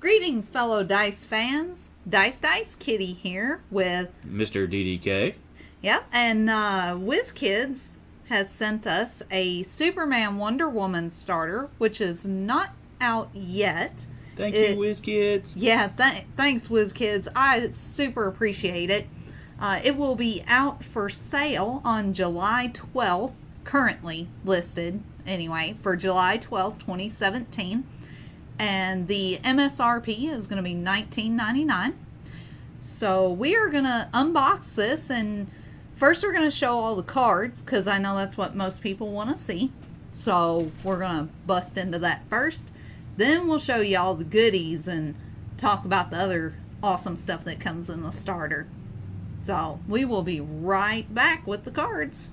Greetings, fellow Dice fans. Dice Kitty here with Mr. DDK. Yep, and WizKids has sent us a Superman Wonder Woman starter, which is not out yet. Thank you, WizKids. Yeah, thanks, WizKids. I super appreciate it. It will be out for sale on July 12th, currently listed anyway, for July 12th, 2017. And the MSRP is going to be $19.99. So we are going to unbox this, and first we're going to show all the cards, because I know that's what most people want to see. So we're going to bust into that first. Then we'll show you all the goodies and talk about the other awesome stuff that comes in the starter. So we will be right back with the cards.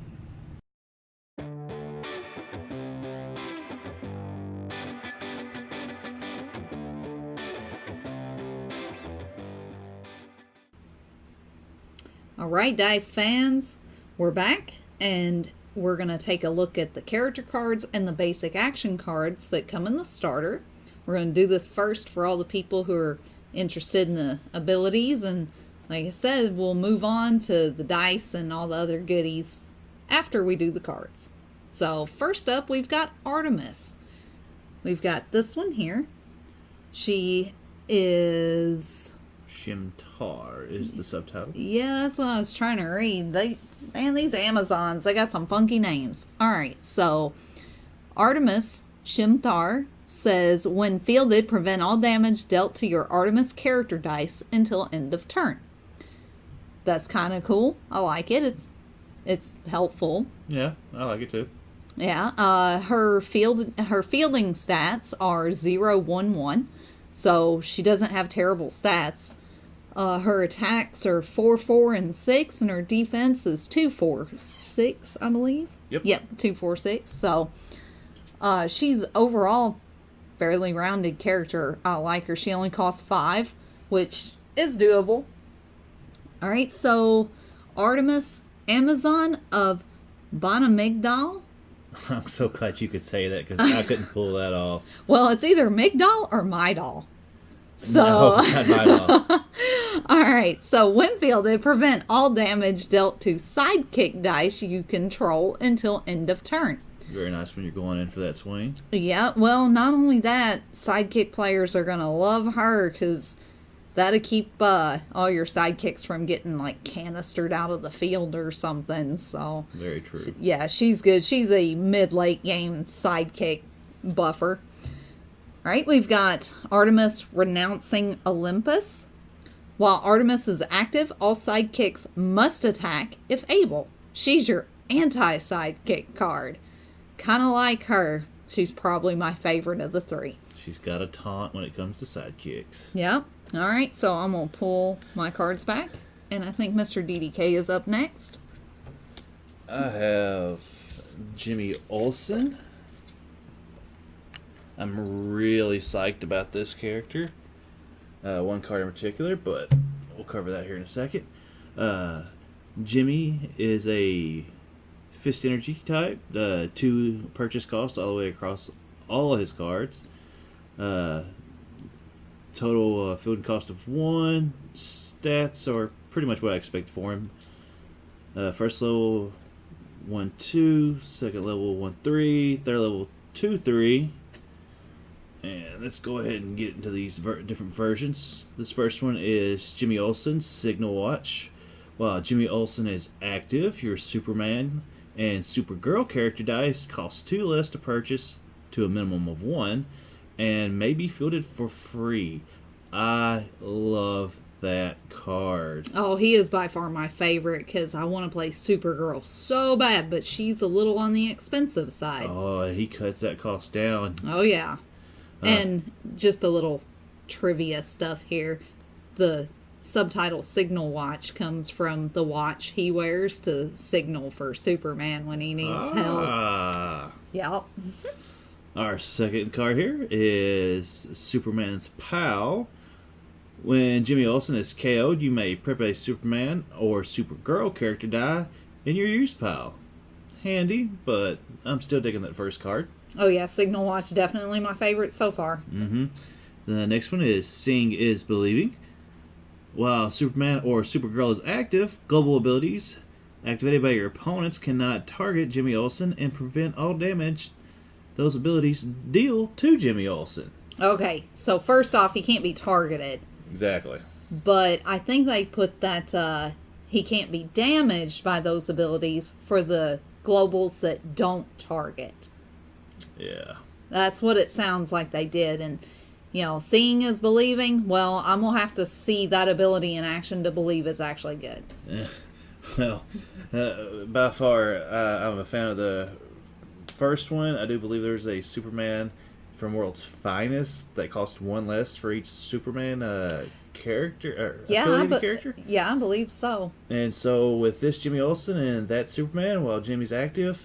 Alright, Dice fans, we're back, and we're going to take a look at the character cards and the basic action cards that come in the starter. We're going to do this first for all the people who are interested in the abilities, and like I said, we'll move on to the dice and all the other goodies after we do the cards. So first up, we've got Artemis. We've got this one here. She is... Shimtar is the subtitle. Yeah, that's what I was trying to read. Man, these Amazons, they got some funky names. Alright, so Artemis Shimtar says, when fielded, prevent all damage dealt to your Artemis character dice until end of turn. That's kind of cool. I like it. It's helpful. Yeah, I like it too. Yeah, her fielding stats are 0, 1, 1, so she doesn't have terrible stats. Her attacks are 4, 4, and 6, and her defense is 2, 4, 6, I believe. Yep, 2, 4, 6. So, she's overall fairly rounded character. I like her. She only costs 5, which is doable. Alright, so Artemis, Amazon of Bonamigdal. I'm so glad you could say that, because I couldn't pull that off. Well, it's either Migdal or Mydal. So, no, not Mydal. Alright, so when fielded, prevent all damage dealt to sidekick dice you control until end of turn. Very nice when you're going in for that swing. Yeah, well, not only that, sidekick players are going to love her, because that'll keep all your sidekicks from getting, like, canistered out of the field or something, so... Very true. Yeah, she's good. She's a mid-late game sidekick buffer. Alright, we've got Artemis renouncing Olympus. While Artemis is active, all sidekicks must attack if able. She's your anti-sidekick card. Kind of like her. She's probably my favorite of the three. She's got a taunt when it comes to sidekicks. Yep. Alright, so I'm going to pull my cards back. And I think Mr. DDK is up next. I have Jimmy Olsen. I'm really psyched about this character. One card in particular, but we'll cover that here in a second. Jimmy is a Fist Energy type. 2 purchase cost all the way across all of his cards. Total fielding cost of 1. Stats are pretty much what I expected for him. First level 1, 2. Second level 1, 3. Third level 2, 3. And let's go ahead and get into these different versions. This first one is Jimmy Olsen's Signal Watch. While Jimmy Olsen is active, your Superman and Supergirl character dice cost 2 less to purchase to a minimum of 1 and may be fielded for free. I love that card. Oh, he is by far my favorite because I want to play Supergirl so bad, but she's a little on the expensive side. Oh, he cuts that cost down. Oh, yeah. And just a little trivia stuff here. The subtitle Signal Watch comes from the watch he wears to signal for Superman when he needs help. Yep. Our second card here is Superman's Pal. When Jimmy Olsen is KO'd, you may prep a Superman or Supergirl character die in your use pile. Handy, but I'm still digging that first card. Oh yeah, Signal Watch definitely my favorite so far. The next one is Seeing is Believing. While Superman or Supergirl is active, global abilities activated by your opponents cannot target Jimmy Olsen and prevent all damage those abilities deal to Jimmy Olsen. Okay, so first off, he can't be targeted. Exactly. But I think they put that he can't be damaged by those abilities for the globals that don't target. Yeah. That's what it sounds like they did. And, you know, seeing is believing. Well, I'm going to have to see that ability in action to believe it's actually good. Yeah. Well, by far, I'm a fan of the first one. I do believe there's a Superman from World's Finest that costs one less for each Superman character, affiliated character. Yeah, I believe so. And so with this Jimmy Olsen and that Superman, while Jimmy's active,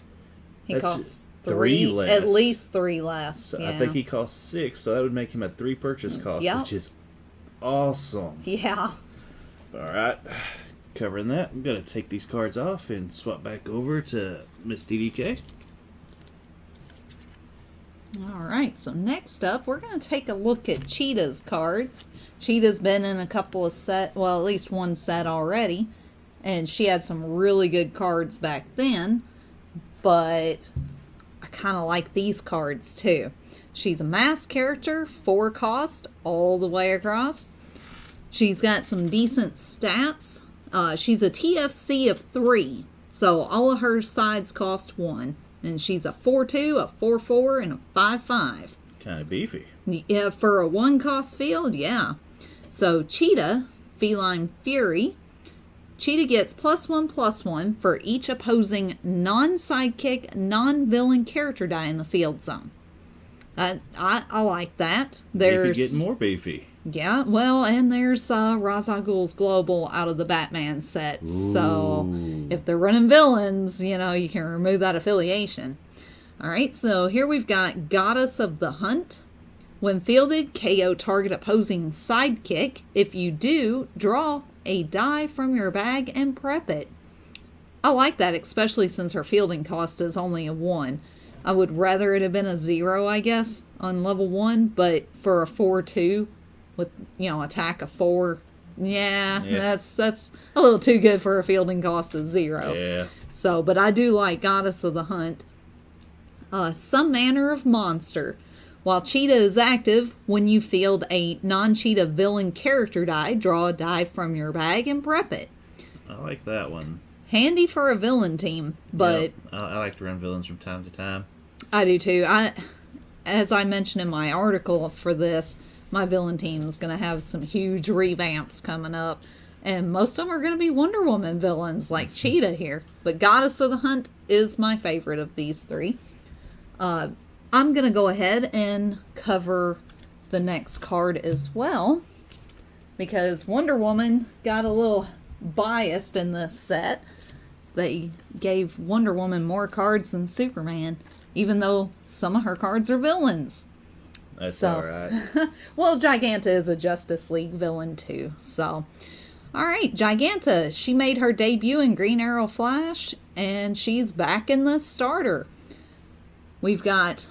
he costs three less. At least three less. So yeah. I think he costs 6, so that would make him a 3 purchase cost, which is awesome. Yeah. All right. Covering that, I'm going to take these cards off and swap back over to Miss DDK. Alright, so next up, we're going to take a look at Cheetah's cards. Cheetah's been in a couple of sets, well, at least one set already, and she had some really good cards back then, but I kind of like these cards too. She's a mass character, 4 cost, all the way across. She's got some decent stats. She's a TFC of 3, so all of her sides cost 1. And she's a 4-2, a 4-4, and a 5-5. Kind of beefy. Yeah, for a 1-cost field, yeah. So Cheetah, Feline Fury. Cheetah gets +1/+1 for each opposing non-sidekick, non-villain character die in the field zone. I like that. Beefy getting more beefy. Yeah, well, and there's Ra's al Ghul's Global out of the Batman set. Ooh. So if they're running villains, you know, you can remove that affiliation. Alright, so here we've got Goddess of the Hunt. When fielded, KO target opposing sidekick. If you do, draw a die from your bag and prep it. I like that, especially since her fielding cost is only a 1. I would rather it have been a 0, I guess, on level 1, but for a 4-2 with, you know, attack of 4, yeah. that's a little too good for a fielding cost of 0. Yeah. So, but I do like Goddess of the Hunt. Some manner of monster. While Cheetah is active, when you field a non-Cheetah villain character die, draw a die from your bag and prep it. I like that one. Handy for a villain team, but... Yep. I like to run villains from time to time. I do too. As I mentioned in my article for this, my villain team is going to have some huge revamps coming up. And most of them are going to be Wonder Woman villains like Cheetah here. But Goddess of the Hunt is my favorite of these 3. I'm going to go ahead and cover the next card as well. Because Wonder Woman got a little biased in this set. They gave Wonder Woman more cards than Superman. Even though some of her cards are villains. That's alright. Well, Giganta is a Justice League villain too, so. Alright, Giganta. She made her debut in Green Arrow Flash, and she's back in the starter. We've got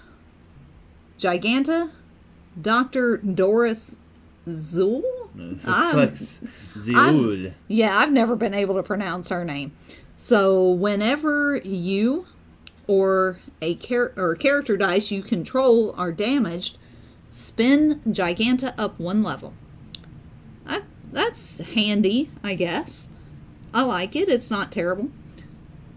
Giganta, Dr. Doris Zul? Looks like Ziud. Yeah, I've never been able to pronounce her name. So, whenever you or a character dice you control are damaged, spin Giganta up 1 level. That's handy, I guess. I like it. It's not terrible.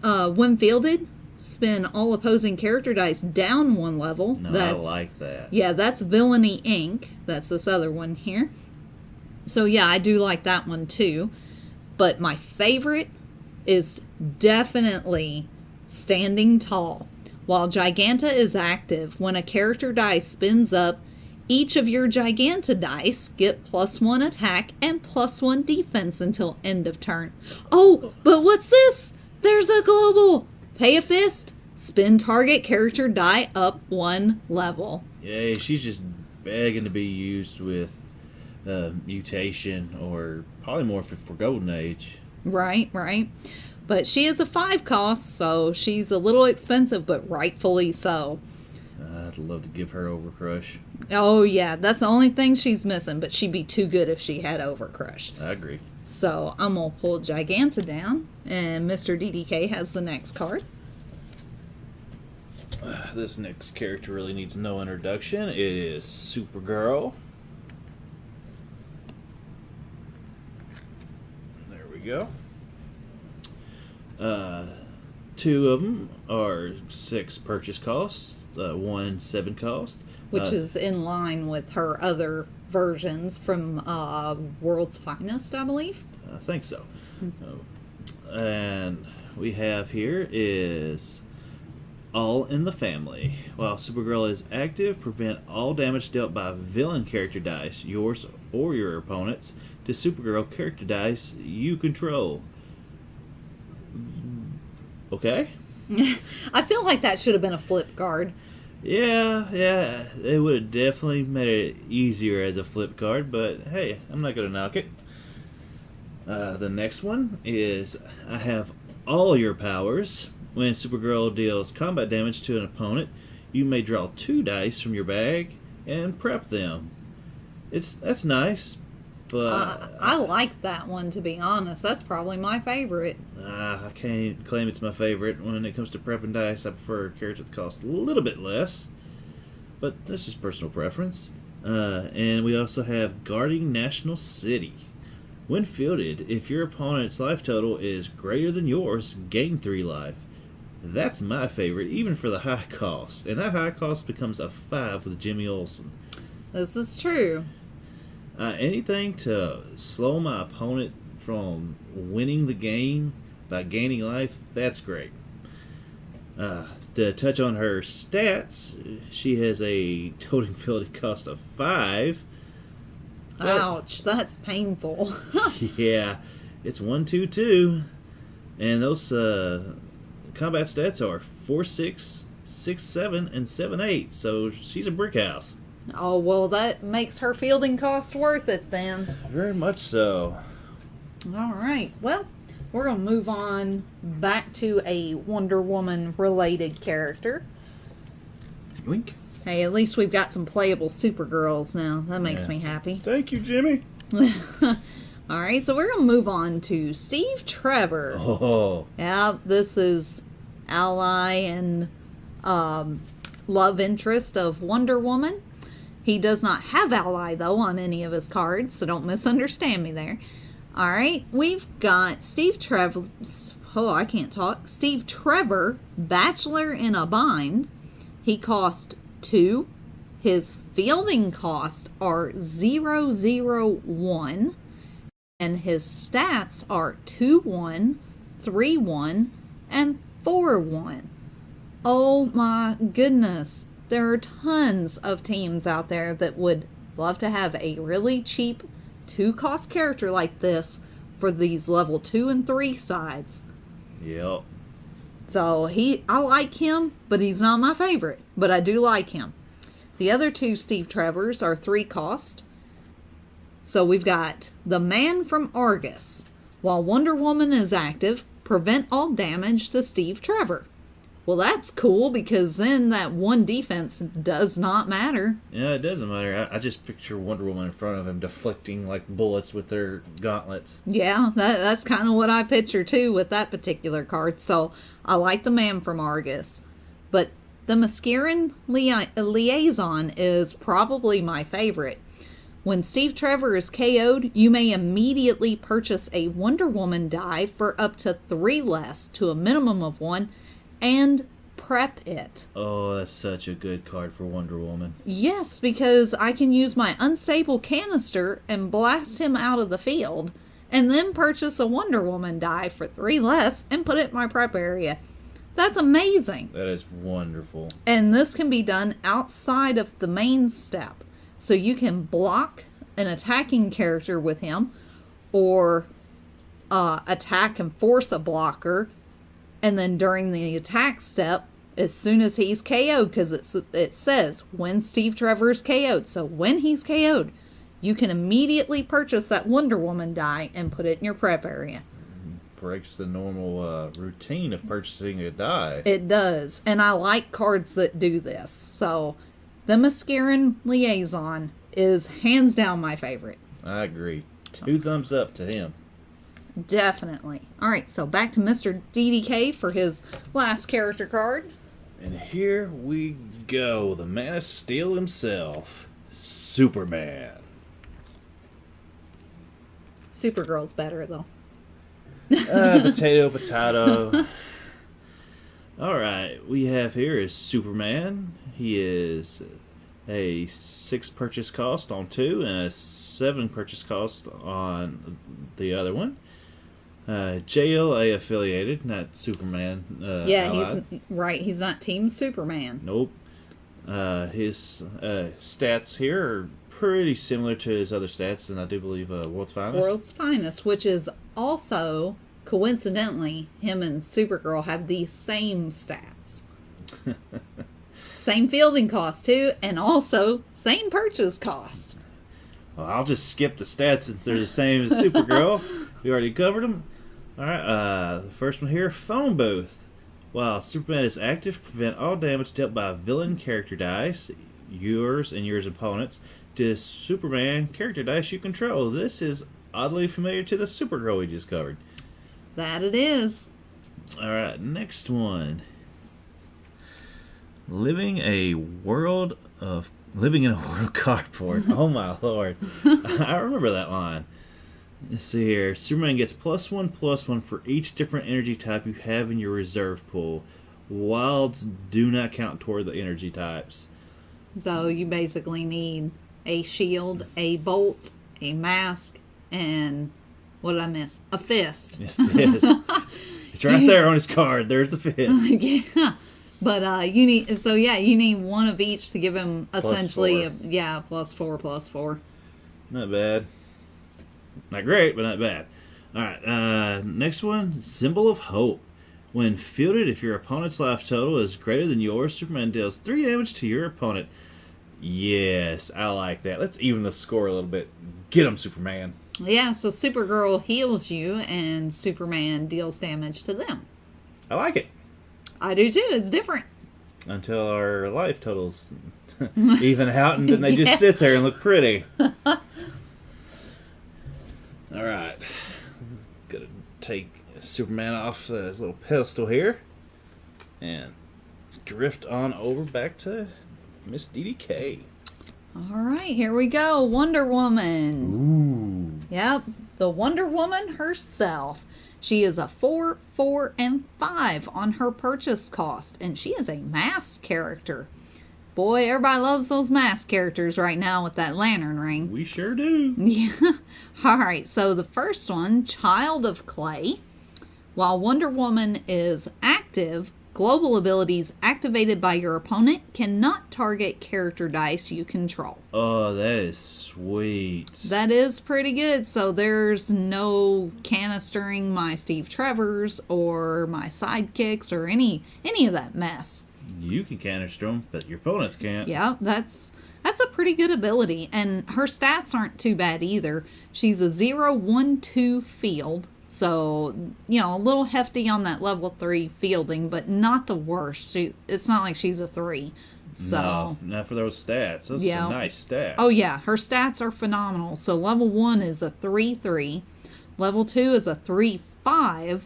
When fielded, spin all opposing character dice down 1 level. No, I like that. Yeah, that's Villainy Inc. That's this other one here. So yeah, I do like that one too. But my favorite is definitely Standing Tall. While Giganta is active, when a character die spins up, each of your Giganta dice get +1 attack and +1 defense until end of turn. Oh, but what's this? There's a global! Pay a fist. Spin target character die up 1 level. Yay, she's just begging to be used with mutation or polymorph for Golden Age. Right. But she is a 5 cost, so she's a little expensive, but rightfully so. I'd love to give her Overcrush. Oh, yeah. That's the only thing she's missing, but she'd be too good if she had Overcrush. I agree. So, I'm going to pull Giganta down, and Mr. DDK has the next card. This next character really needs no introduction. It is Supergirl. There we go. 2 of them are 6 purchase costs, 1 7 cost. Which is in line with her other versions from World's Finest, I believe. I think so. And we have here is All in the Family. While Supergirl is active, prevent all damage dealt by villain character dice, yours or your opponent's, to Supergirl character dice you control. Okay? I feel like that should have been a flip card. Yeah, it would have definitely made it easier as a flip card, but hey, I'm not going to knock it. The next one is I have all your powers. When Supergirl deals combat damage to an opponent, you may draw 2 dice from your bag and prep them. That's nice, but I like that one, to be honest. That's probably my favorite. I can't claim it's my favorite. When it comes to prepping dice, I prefer characters that cost a little bit less, but that's just personal preference. And we also have Guarding National City. When fielded, if your opponent's life total is greater than yours, gain 3 life. That's my favorite, even for the high cost. And that high cost becomes a 5 with Jimmy Olsen. This is true. Anything to slow my opponent from winning the game by gaining life, that's great. To touch on her stats, she has a total fielded cost of 5. Ouch, that's painful. Yeah, it's 1 2 2. And those combat stats are 4 6, 6 7, and 7 8. So she's a brick house. Oh, well, that makes her fielding cost worth it then. Very much so. All right. Well, we're going to move on back to a Wonder Woman related character. Wink. Hey, at least we've got some playable Supergirls now. That makes me happy. Thank you, Jimmy. All right, so we're going to move on to Steve Trevor. Oh. Yeah, this is ally and love interest of Wonder Woman. He does not have ally, though, on any of his cards, so don't misunderstand me there. All right, we've got Steve Trevor. Oh, I can't talk. Steve Trevor, Bachelor in a Bind. He cost 2. His fielding costs are 0 0 1. And his stats are 2 1, 3 1, and 4 1. Oh my goodness. There are tons of teams out there that would love to have a really cheap 2-cost character like this for these level 2 and 3 sides. Yep. So I like him, but he's not my favorite. But I do like him. The other 2 Steve Trevors are 3 cost. So we've got the Man from Argus. While Wonder Woman is active, prevent all damage to Steve Trevor. Well, that's cool, because then that 1 defense does not matter. Yeah, it doesn't matter. I just picture Wonder Woman in front of him deflecting like bullets with their gauntlets. Yeah, that's kind of what I picture too with that particular card. So I like the Man from Argus. But the Mascaran Liaison is probably my favorite. When Steve Trevor is KO'd, you may immediately purchase a Wonder Woman die for up to 3 less to a minimum of 1 and prep it. Oh, that's such a good card for Wonder Woman. Yes, because I can use my unstable canister and blast him out of the field, and then purchase a Wonder Woman die for 3 less and put it in my prep area. That's amazing. That is wonderful. And this can be done outside of the main step. So you can block an attacking character with him, or attack and force a blocker, and then during the attack step, as soon as he's KO'd, because it says when Steve Trevor is KO'd. So when he's KO'd, you can immediately purchase that Wonder Woman die and put it in your prep area. breaks the normal routine of purchasing a die. It does. And I like cards that do this. So, the Mascaran Liaison is hands down my favorite. I agree. 2 thumbs up to him. Definitely. Alright, so back to Mr. DDK for his last character card. And here we go. The Man of Steel himself. Superman. Supergirl's better, though. Potato. Alright, we have here is Superman. He is a 6 purchase cost on 2 and a 7 purchase cost on the other one. JLA affiliated, not Superman. Yeah, he's not Team Superman. Nope. His stats here are pretty similar to his other stats, and I do believe World's Finest. World's Finest, which is also, coincidentally, him and Supergirl have the same stats. Same fielding cost, too, and also same purchase cost. Well, I'll just skip the stats since they're the same as Supergirl. We already covered them. Alright, the first one here, Phone Booth. While Superman is active, prevent all damage dealt by villain character dice, yours and yours opponents, to Superman character dice you control. This is oddly familiar to the Supergirl we just covered. That it is. Alright, next one. Living in a world of cardboard. Oh my lord. I remember that line. Let's see here. Superman gets +1/+1 for each different energy type you have in your reserve pool. Wilds do not count toward the energy types. So you basically need a shield, a bolt, a mask, and what did I miss? A fist. Fist. It's right there on his card. There's the fist. Yeah. But you need one of each to give him essentially +4/+4. Not bad. Not great, but not bad. Alright, next one, Symbol of Hope. When fielded, if your opponent's life total is greater than yours, Superman deals 3 damage to your opponent. Yes, I like that. Let's even the score a little bit. Get him, Superman. Yeah, so Supergirl heals you, and Superman deals damage to them. I like it. I do too. It's different. Until our life totals even out, and then they just sit there and look pretty. Alright. Gonna take Superman off his little pedestal here and drift on over back to Miss DDK. Alright, here we go. Wonder Woman. Ooh. Yep, the Wonder Woman herself. She is a 4, 4, and 5 on her purchase cost, and she is a masked character. Boy, everybody loves those masked characters right now with that lantern ring. We sure do. Yeah. Alright, so the first one, Child of Clay. While Wonder Woman is active, global abilities activated by your opponent cannot target character dice you control. Oh, that is sweet. That is pretty good. So there's no canistering my Steve Trevors or my sidekicks or any of that mess. You can canister them, but your opponents can't. Yeah, that's a pretty good ability. And her stats aren't too bad either. She's a 0, 1, 2 field. So, a little hefty on that level 3 fielding, but not the worst. It's not like she's a 3. So, no, not for those stats. Those are some nice stats. Oh, yeah. Her stats are phenomenal. So, level 1 is a 3, 3. Level 2 is a 3, 5.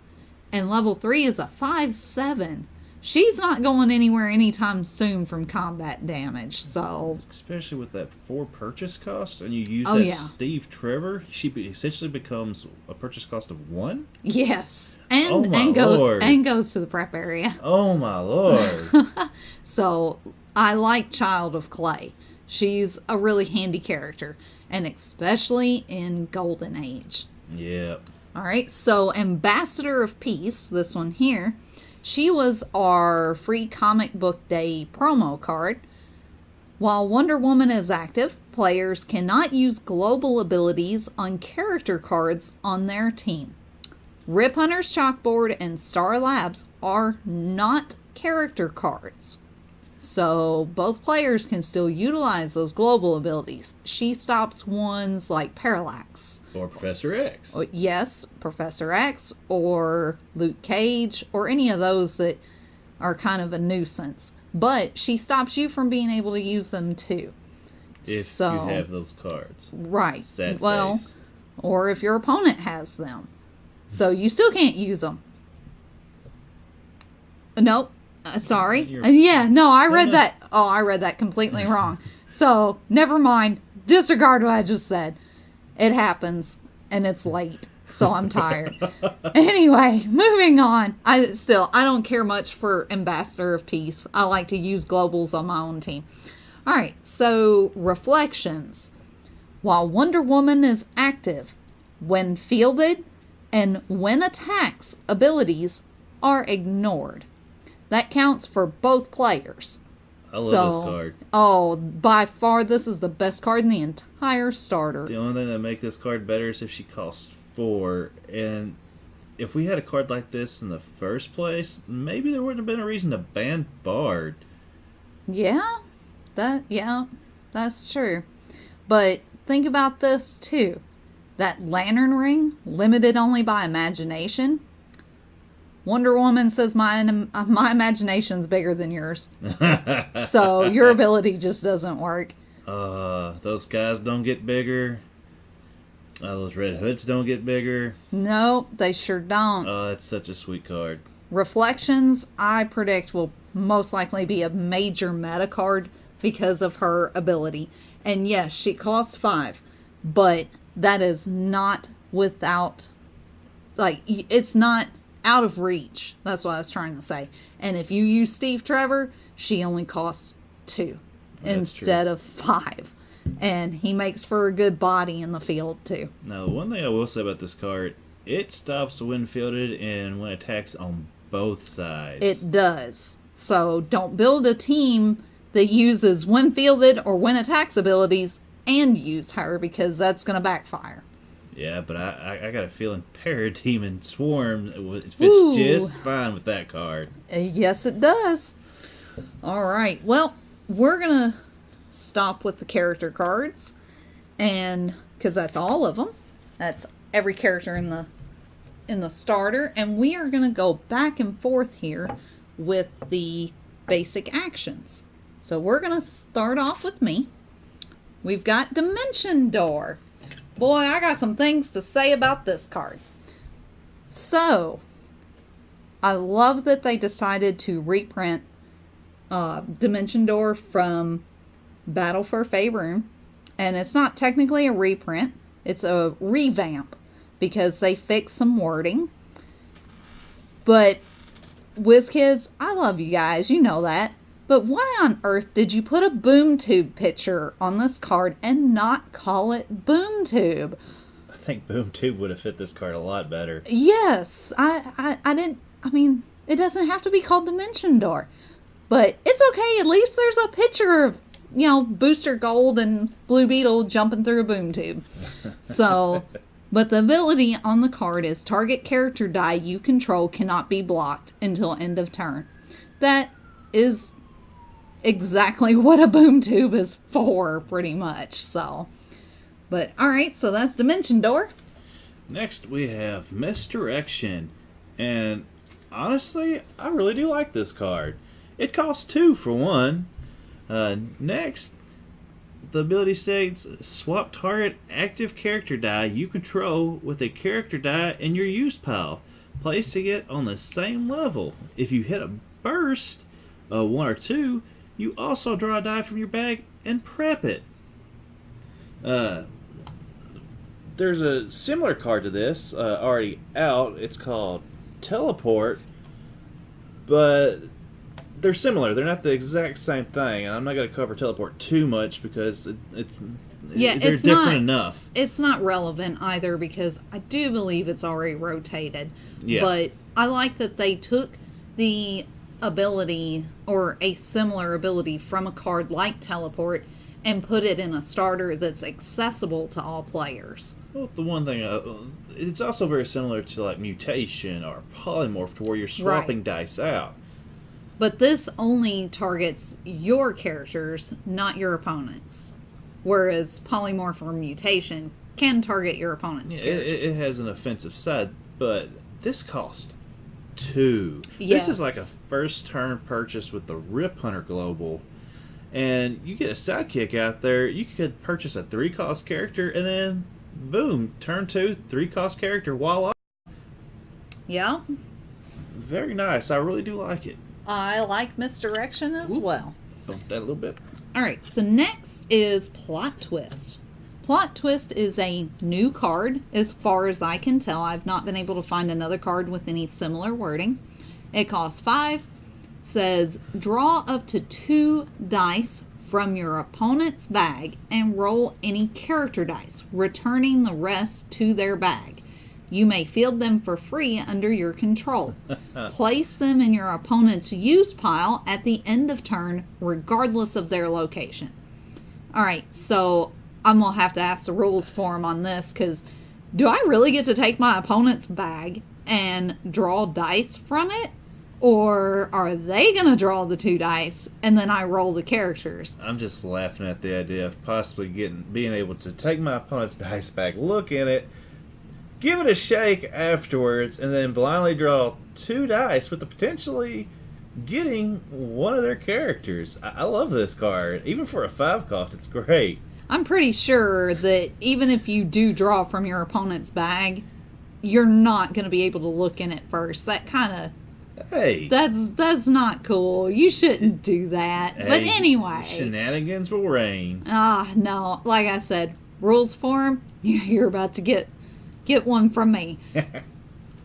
And level 3 is a 5, 7. She's not going anywhere anytime soon from combat damage, so... Especially with that 4 purchase cost, and you use Steve Trevor, she essentially becomes a purchase cost of 1? Yes. And goes to the prep area. Oh my lord. So, I like Child of Clay. She's a really handy character, and especially in Golden Age. Yep. Alright, so Ambassador of Peace, this one here... She was our free comic book day promo card. While Wonder Woman is active, players cannot use global abilities on character cards on their team. Rip Hunter's Chalkboard and Star Labs are not character cards. So both players can still utilize those global abilities. She stops ones like Parallax Or Professor X. Yes, Professor X or Luke Cage or any of those that are kind of a nuisance. But she stops you from being able to use them too. If you have those cards. Right. Sad well, face. or if your opponent has them. So you still can't use them. Nope. Sorry. Yeah, no, I read that. Oh, I read that completely wrong. So, never mind. Disregard what I just said. It happens, and it's late, so I'm tired. Anyway, moving on. I don't care much for Ambassador of Peace. I like to use globals on my own team. Alright, so reflections. While Wonder Woman is active, when fielded and when attacks abilities are ignored. That counts for both players. I love this card. Oh, by far, this is the best card in the entire starter. The only thing that makes this card better is if she costs 4. And if we had a card like this in the first place, maybe there wouldn't have been a reason to ban Bard. Yeah, that's true. But think about this, too. That lantern ring, limited only by imagination. Wonder Woman says my imagination's bigger than yours. So your ability just doesn't work. Those guys don't get bigger. Those Red Hoods don't get bigger. No, they sure don't. That's such a sweet card. Reflections, I predict, will most likely be a major meta card because of her ability. And yes, she costs 5. But that is not without... it's not... out of reach. That's what I was trying to say. And if you use Steve Trevor, she only costs 2 instead of 5. And he makes for a good body in the field too. Now, one thing I will say about this card, it stops when fielded and when attacks on both sides. It does. So don't build a team that uses when fielded or when attacks abilities and use her, because that's going to backfire. Yeah, but I got a feeling Parademon Swarm fits just fine with that card. Yes, it does. Alright, well, we're going to stop with the character cards. And, because that's all of them. That's every character in the starter. And we are going to go back and forth here with the basic actions. So we're going to start off with me. We've got Dimension Door. Boy, I got some things to say about this card. So, I love that they decided to reprint Dimension Door from Battle for Faerun. And it's not technically a reprint. It's a revamp. Because they fixed some wording. But, WizKids, I love you guys. You know that. But why on earth did you put a boom tube picture on this card and not call it boom tube? I think boom tube would have fit this card a lot better. Yes, I mean, it doesn't have to be called Dimension Door. But it's okay, at least there's a picture of, Booster Gold and Blue Beetle jumping through a boom tube. So, but the ability on the card is target character die you control cannot be blocked until end of turn. That is exactly what a boom tube is for, pretty much. So, but alright, so that's Dimension Door. Next we have Misdirection, and honestly, I really do like this card. It costs 2 for one. Next, the ability states swap target active character die you control with a character die in your use pile, placing it on the same level. If you hit a burst, 1 or 2, you also draw a die from your bag and prep it. There's a similar card to this already out. It's called Teleport, but they're similar. They're not the exact same thing, and I'm not going to cover Teleport too much because they're different enough. It's not relevant either because I do believe it's already rotated. Yeah. But I like that they took the ability or a similar ability from a card like Teleport and put it in a starter that's accessible to all players. Well, the one thing, it's also very similar to like Mutation or Polymorph, to where you're swapping dice out. But this only targets your characters, not your opponents. Whereas Polymorph or Mutation can target your opponent's Yeah, characters. it has an offensive side, but this cost 2. Yes. This is like a first turn purchase with the Rip Hunter Global. And you get a sidekick out there, you could purchase a 3-cost character, and then, boom, turn 2, 3-cost character, voila. Yeah. Very nice. I really do like it. I like Misdirection as well. Bump that a little bit. Alright, so next is Plot Twist. Plot Twist is a new card, as far as I can tell. I've not been able to find another card with any similar wording. It costs 5. Says, draw up to 2 dice from your opponent's bag and roll any character dice, returning the rest to their bag. You may field them for free under your control. Place them in your opponent's use pile at the end of turn, regardless of their location. Alright, so I'm going to have to ask the rules form on this, because do I really get to take my opponent's bag and draw dice from it? Or are they going to draw the 2 dice and then I roll the characters? I'm just laughing at the idea of possibly being able to take my opponent's dice back, look in it, give it a shake afterwards, and then blindly draw 2 dice with the potentially getting one of their characters. I love this card. Even for a 5 cost, it's great. I'm pretty sure that even if you do draw from your opponent's bag, you're not going to be able to look in it first. That kind of... Hey. That's not cool. You shouldn't do that. Hey, but anyway. Shenanigans will reign. No. Like I said, rules form, you're about to get one from me.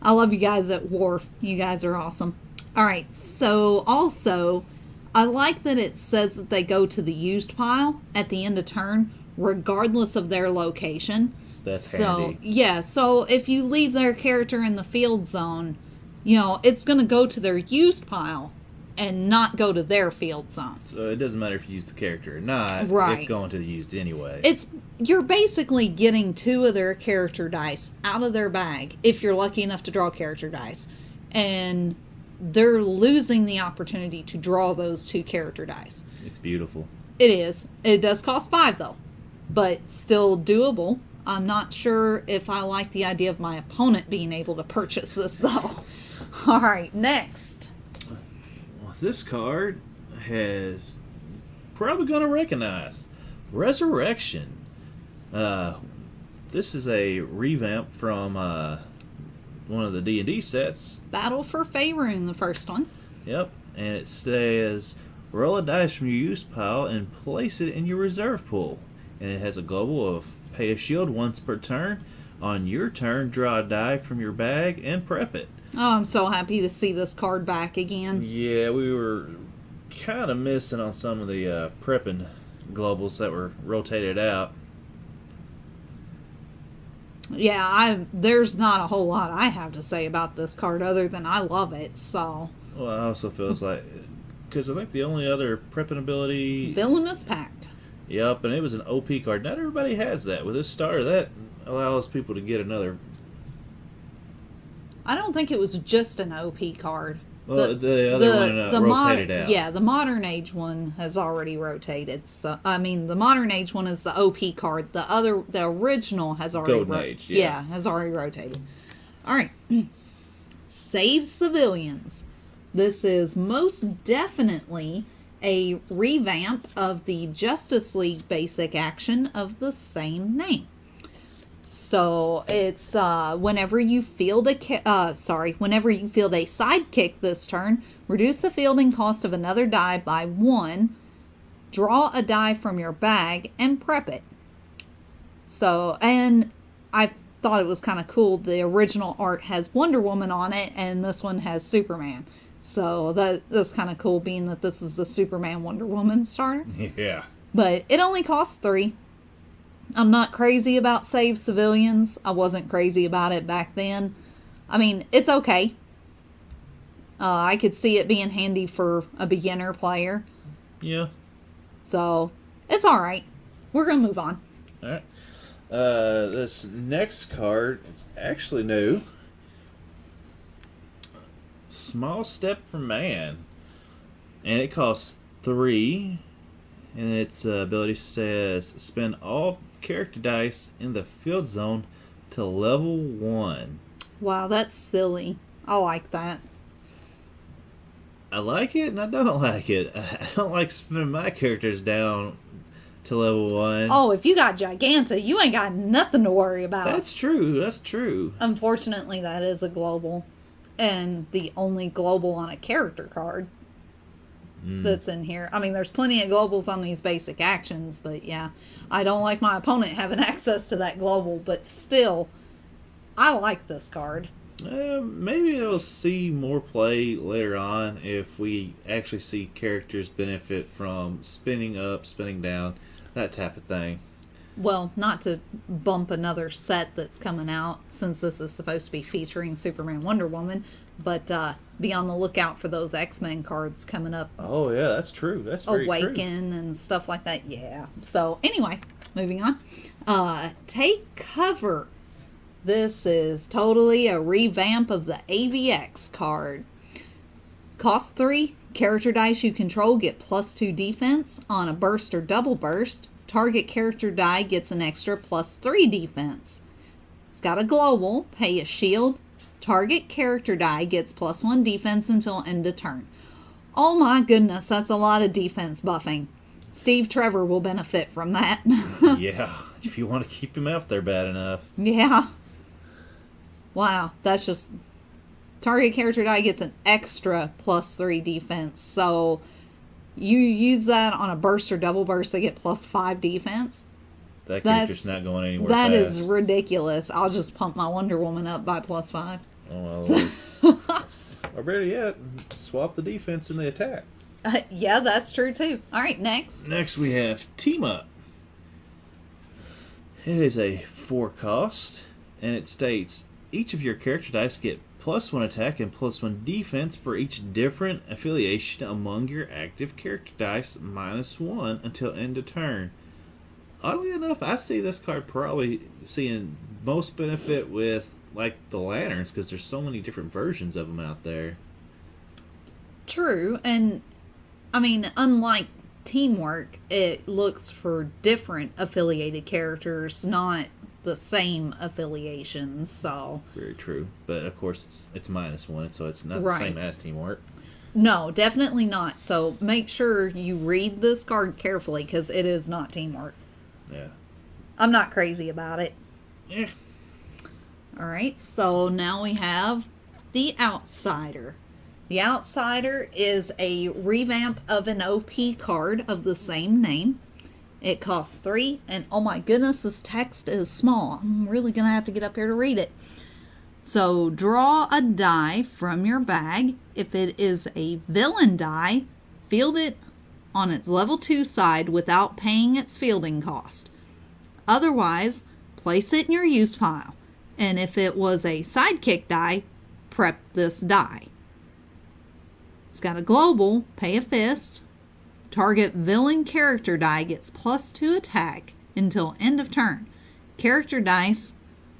I love you guys at Wharf. You guys are awesome. Alright, so also, I like that it says that they go to the used pile at the end of turn, regardless of their location. That's handy. Yeah, so if you leave their character in the field zone, it's going to go to their used pile and not go to their field zone. So it doesn't matter if you use the character or not. Right. It's going to the used anyway. You're basically getting 2 of their character dice out of their bag, if you're lucky enough to draw character dice. And they're losing the opportunity to draw those 2 character dice. It's beautiful. It is. It does cost 5 though, but still doable. I'm not sure if I like the idea of my opponent being able to purchase this though. Alright, next. Well, this card has probably going to recognize Resurrection. This is a revamp from one of the D&D sets. Battle for Faerun, the first one. Yep, and it says roll a dice from your used pile and place it in your reserve pool. And it has a global of pay a shield once per turn. On your turn, draw a die from your bag and prep it. Oh, I'm so happy to see this card back again. Yeah, we were kind of missing on some of the prepping globals that were rotated out. Yeah, there's not a whole lot I have to say about this card other than I love it, so. Well, I also feels like, because I think the only other prepping ability... Villainous Pact. Yep, and it was an OP card. Not everybody has that. With this starter, that allows people to get another... I don't think it was just an OP card. Well, the other one rotated out. Yeah, the Modern Age one has already rotated. So I mean, the Modern Age one is the OP card. The original has already Golden Age, yeah, has already rotated. All right, Save Civilians. This is most definitely a revamp of the Justice League basic action of the same name. So it's whenever you field a sidekick this turn, reduce the fielding cost of another die by 1, draw a die from your bag, and prep it. So, and I thought it was kind of cool. The original art has Wonder Woman on it, and this one has Superman. So that's kind of cool, being that this is the Superman Wonder Woman starter. Yeah. But it only costs 3. I'm not crazy about Save Civilians. I wasn't crazy about it back then. I mean, it's okay. I could see it being handy for a beginner player. Yeah. So, it's alright. We're going to move on. Alright. This next card is actually new. Small Step for Man. And it costs 3. And its ability says spend all character dice in the field zone to level 1. Wow, that's silly. I like that. I like it and I don't like it. I don't like spinning my characters down to level 1. Oh, if you got Giganta, you ain't got nothing to worry about. That's true. That's true. Unfortunately, that is a global. And the only global on a character card that's in here. I mean, there's plenty of globals on these basic actions, but yeah. I don't like my opponent having access to that global, but still, I like this card. Maybe it'll see more play later on if we actually see characters benefit from spinning up, spinning down, that type of thing. Well, not to bump another set that's coming out, since this is supposed to be featuring Superman, Wonder Woman, but be on the lookout for those X-Men cards coming up. Oh yeah, that's true. That's very Awaken true. And stuff like that. Yeah. So anyway, moving on. Take Cover. This is totally a revamp of the AVX card. Cost 3. Character dice you control get +2 defense. On a burst or double burst, target character die gets an extra +3 defense. It's got a global. Pay a shield. Target character die gets +1 defense until end of turn. Oh my goodness, that's a lot of defense buffing. Steve Trevor will benefit from that. Yeah, if you want to keep him out there bad enough. Yeah. Wow, that's just... Target character die gets an extra +3 defense. So, you use that on a burst or double burst, they get +5 defense. That character's not going anywhere That fast. is ridiculous. I'll just pump my Wonder Woman up by +5. Oh, well, or better yet, swap the defense and the attack. Yeah, that's true too. Alright, next. Next we have Team Up. It is a 4 cost, and it states, each of your character dice get +1 attack and +1 defense for each different affiliation among your active character dice -1 until end of turn. Oddly enough, I see this card probably seeing most benefit with like the lanterns, because there's so many different versions of them out there. True, and I mean, unlike Teamwork, it looks for different affiliated characters, not the same affiliations, so... Very true. But, of course, it's -1, so it's not right. the same as Teamwork. No, definitely not. So, make sure you read this card carefully, because it is not Teamwork. Yeah. I'm not crazy about it. Yeah. Alright, so now we have the Outsider. The Outsider is a revamp of an OP card of the same name. It costs 3, and oh my goodness, this text is small. I'm really going to have to get up here to read it. So, draw a die from your bag. If it is a villain die, field it on its level 2 side without paying its fielding cost. Otherwise, place it in your use pile. And if it was a sidekick die, prep this die. It's got a global, pay a fist. Target villain character die gets +2 attack until end of turn. Character dice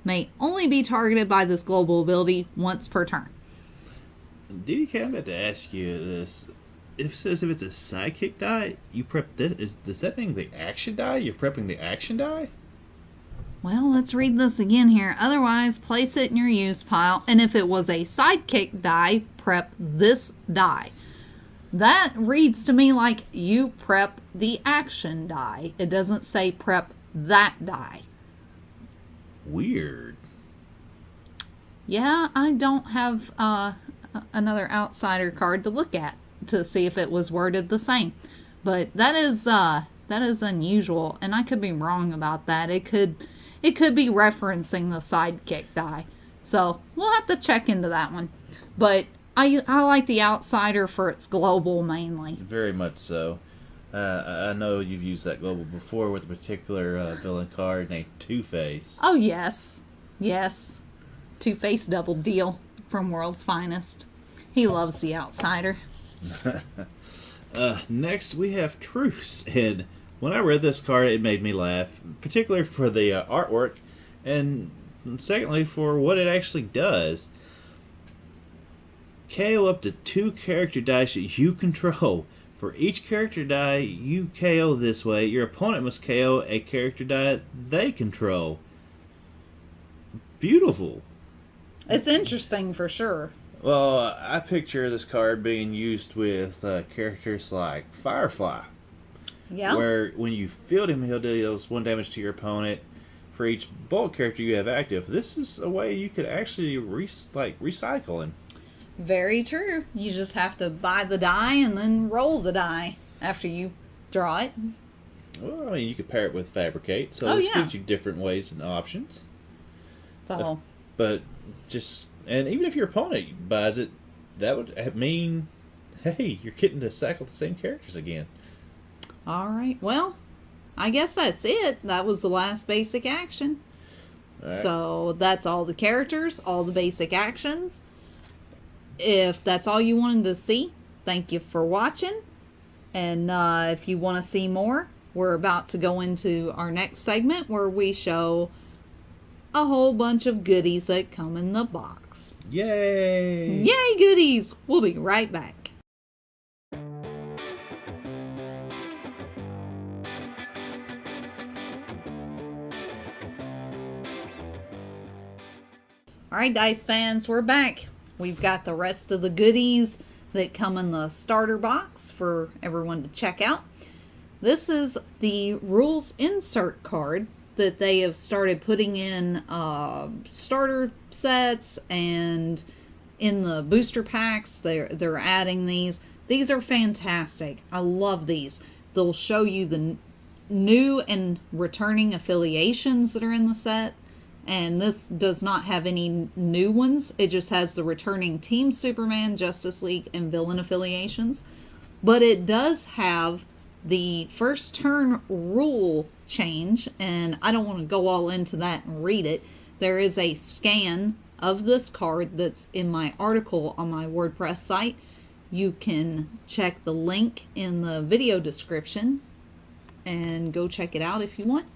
may only be targeted by this global ability once per turn. DDK, I'm about to ask you this. If it says if it's a sidekick die, you prep this. Does that mean the action die? You're prepping the action die? Well, let's read this again here. Otherwise, place it in your use pile. And if it was a sidekick die, prep this die. That reads to me like you prep the action die. It doesn't say prep that die. Weird. Yeah, I don't have another Outsider card to look at to see if it was worded the same. But that is unusual, and I could be wrong about that. It could be referencing the sidekick die. So we'll have to check into that one. But I like the Outsider for its global mainly. Very much so. I know you've used that global before with a particular villain card named Two-Face. Oh, yes. Yes. Two-Face double deal from World's Finest. He loves the Outsider. Next, we have Truce. And when I read this card, it made me laugh, particularly for the artwork, and secondly, for what it actually does. KO up to 2 character dice that you control. For each character die you KO this way, your opponent must KO a character die they control. Beautiful. It's interesting for sure. Well, I picture this card being used with characters like Firefly. Yeah. Where when you field him, he'll deal 1 damage to your opponent for each bulk character you have active. This is a way you could actually recycle him. Very true. You just have to buy the die and then roll the die after you draw it. Well, I mean, you could pair it with Fabricate, so this gives you different ways and options. So, but and even if your opponent buys it, that would mean, hey, you're getting to cycle the same characters again. Alright, well, I guess that's it. That was the last basic action. Right. So, that's all the characters, all the basic actions. If that's all you wanted to see, thank you for watching. And if you want to see more, we're about to go into our next segment where we show a whole bunch of goodies that come in the box. Yay! Yay, goodies! We'll be right back. Alright, Dice fans, we're back. We've got the rest of the goodies that come in the starter box for everyone to check out. This is the rules insert card that they have started putting in starter sets, and in the booster packs they're adding these. These are fantastic. I love these. They'll show you the new and returning affiliations that are in the set. And this does not have any new ones. It just has the returning Team Superman, Justice League, and villain affiliations. But it does have the first turn rule change. And I don't want to go all into that and read it. There is a scan of this card that's in my article on my WordPress site. You can check the link in the video description and go check it out if you want.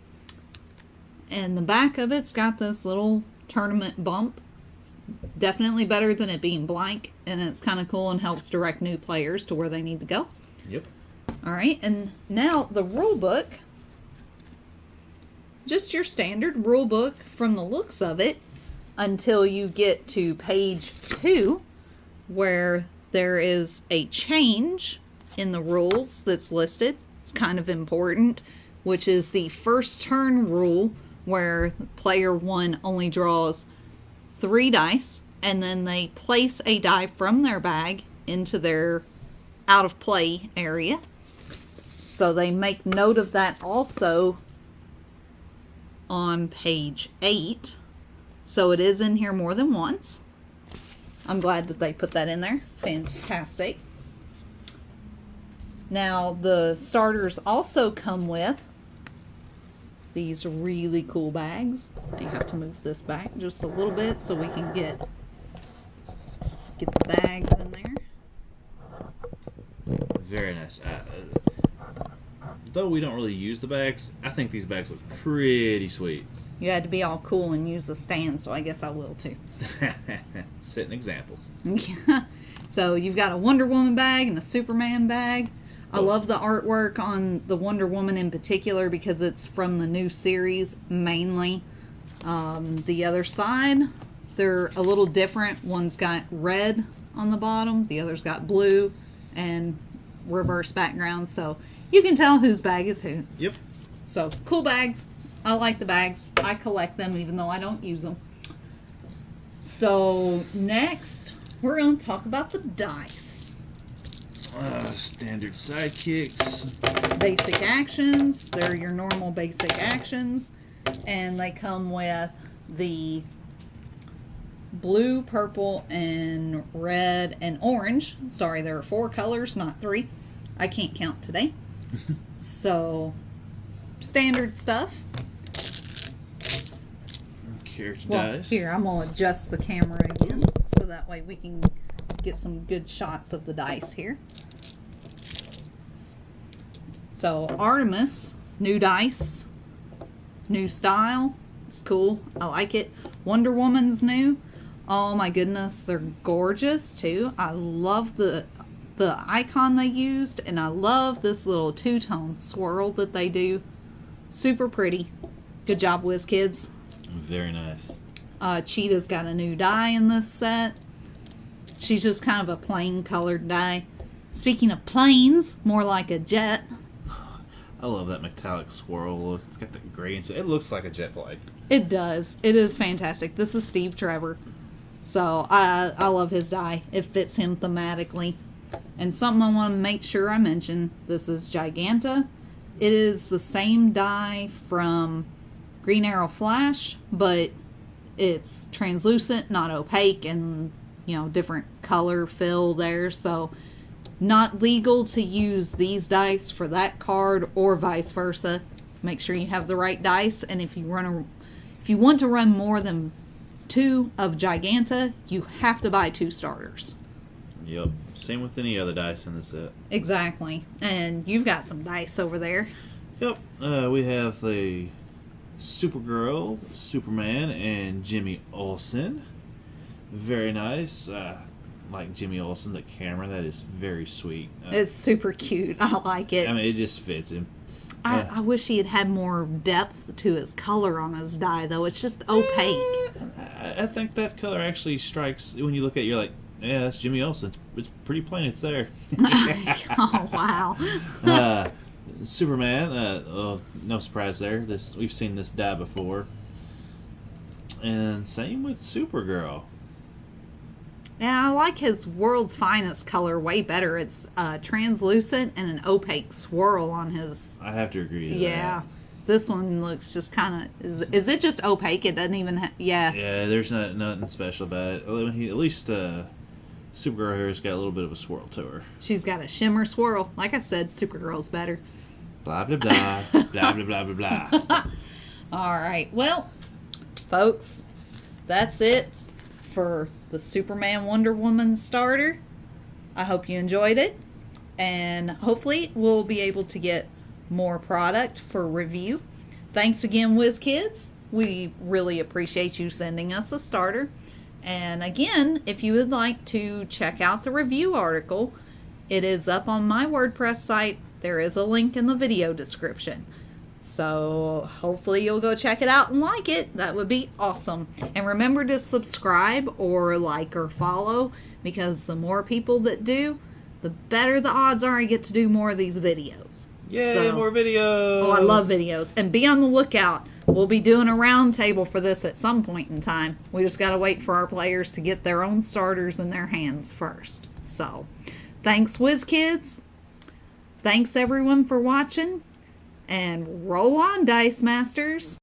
And the back of it's got this little tournament bump. Definitely better than it being blank. And it's kind of cool and helps direct new players to where they need to go. Yep. Alright, and now the rule book. Just your standard rule book from the looks of it. Until you get to page 2. Where there is a change in the rules that's listed. It's kind of important. Which is the first turn rule, where player 1 only draws 3 dice, and then they place a die from their bag into their out of play area. So they make note of that also on page 8. So it is in here more than once. I'm glad that they put that in there. Fantastic. Now the starters also come with these really cool bags. I have to move this back just a little bit so we can get the bags in there. Very nice. Though we don't really use the bags, I think these bags look pretty sweet. You had to be all cool and use the stand, so I guess I will too. Setting examples. So you've got a Wonder Woman bag and a Superman bag. I love the artwork on the Wonder Woman in particular because it's from the new series mainly. The other side, they're a little different. One's got red on the bottom, the other's got blue and reverse background, so you can tell whose bag is who. Yep. So, cool bags. I like the bags. I collect them even though I don't use them. So, next, we're going to talk about the dice. Standard sidekicks. Basic actions. They're your normal basic actions. And they come with the blue, purple, and red, and orange. Sorry, there are 4 colors, not 3. I can't count today. So, standard stuff. Character Well, dice. here, I'm going to adjust the camera again. So that way we can get some good shots of the dice here. So, Artemis, new dice, new style. It's cool. I like it. Wonder Woman's new. Oh my goodness, they're gorgeous too. I love the the icon they used, and I love this little two-tone swirl that they do. Super pretty. Good job, WizKids. Very nice. Cheetah's got a new die in this set. She's just kind of a plain colored die. Speaking of planes, more like a jet. I love that metallic swirl look. It's got the gray and it looks like a jet blade. It does. It is fantastic. This is Steve Trevor. So I love his die. It fits him thematically. And something I want to make sure I mention, this is Giganta. It is the same die from Green Arrow Flash, but it's translucent, not opaque, and different color fill there. So not legal to use these dice for that card or vice versa. Make sure you have the right dice, and if you want to run more than 2 of Giganta, you have to buy 2 starters. Yep. Same with any other dice in the set. Exactly. And you've got some dice over there. Yep. We have the Supergirl, Superman, and Jimmy Olsen. Very nice. Like Jimmy Olsen, the camera, that is very sweet. It's super cute. I like it. I mean, it just fits him. I wish he had had more depth to his color on his die, though. It's just opaque. I think that color actually strikes, when you look at it, you're like, yeah, that's Jimmy Olsen. It's pretty plain, it's there. Oh, wow. Superman, no surprise there. We've seen this die before. And same with Supergirl. Yeah, I like his World's Finest color way better. It's translucent and an opaque swirl on his... I have to agree to yeah. that. This one looks just kind of... Is it just opaque? It doesn't even... Yeah. Yeah, there's nothing special about it. At least Supergirl here has got a little bit of a swirl to her. She's got a shimmer swirl. Like I said, Supergirl's better. Blah, blah, blah. Blah, blah, blah, blah, blah. All right. Well, folks, that's it for the Superman Wonder Woman starter. I hope you enjoyed it, and hopefully we'll be able to get more product for review. Thanks again, WizKids. We really appreciate you sending us a starter. And again, if you would like to check out the review article, it is up on my WordPress site. There is a link in the video description. So hopefully you'll go check it out and like it. That would be awesome. And remember to subscribe or like or follow, because the more people that do, the better the odds are I get to do more of these videos. Yay, more videos! Oh, I love videos. And be on the lookout. We'll be doing a round table for this at some point in time. We just got to wait for our players to get their own starters in their hands first. So, thanks, WizKids. Thanks, everyone, for watching. And roll on, Dice Masters.